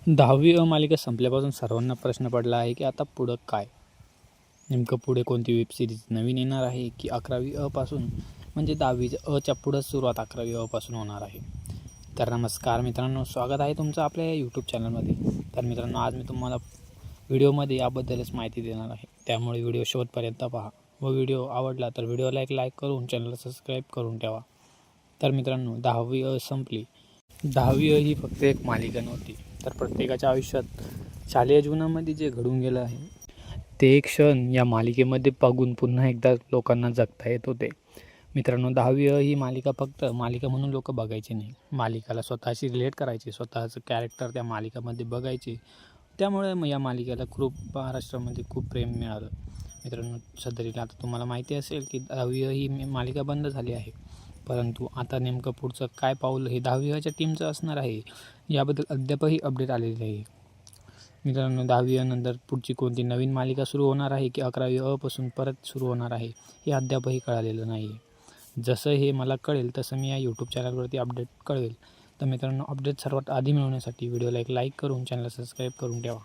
10वी मालिका संपल्यापासून सर्वांना प्रश्न पडला आहे की आता पुढं काय? नेमकं पुढे कोणती वेब सिरीज नवीन येणार आहे की 11वी पासून म्हणजे 10वी च्या पुढं सुरुवात 11वी पासून होणार आहे? तर नमस्कार मित्रांनो, स्वागत आहे तुमचं आपल्या यूट्यूब चॅनलमध्ये. तर मित्रांनो, आज मी तुम्हाला व्हिडिओमध्ये याबद्दलच माहिती देणार आहे, त्यामुळे व्हिडिओ शेवटपर्यंत पहा व व्हिडिओ आवडला तर व्हिडिओला एक लाईक करून चॅनलला सबस्क्राईब करून ठेवा. तर मित्रांनो, 10वी संपली. 10वी ही फक्त एक मालिका नव्हती, तर प्रत्येकाच्या आयुष्यात शालेय जीवनामध्ये जे घडून गेलं आहे ते एक क्षण या मालिकेमध्ये बघून पुन्हा एकदा लोकांना जगता येत होते. मित्रांनो, 10वी ही मालिका फक्त मालिका म्हणून लोक बघायचे नाही, मालिकाला स्वतःशी रिलेट करायचे, स्वतःचं कॅरेक्टर त्या मालिकामध्ये बघायचे. त्यामुळे या मालिकेला खूप महाराष्ट्रामध्ये खूप प्रेम मिळालं. मित्रांनो, सदरीला आता तुम्हाला माहिती असेल की 10वी ही मालिका बंद झाली आहे, परंतु आता नेमकं पुढचं काय पाऊल हे 10वीच्या टीमचं असणार आहे याबद्दल अद्यापही अपडेट आलेली आहे. मित्रांनो, 10वी नंतर पुढची कोणती नवीन मालिका सुरू होणार आहे की 11वी पासून परत सुरू होणार आहे हे अद्यापही कळालेलं नाही आहे. जसं हे मला कळेल तसं मी या यूट्यूब चॅनलवरती अपडेट कळवेल. तर मित्रांनो, अपडेट सर्वात आधी मिळवण्यासाठी व्हिडिओला एक लाईक करून चॅनलला सबस्क्राईब करून ठेवा.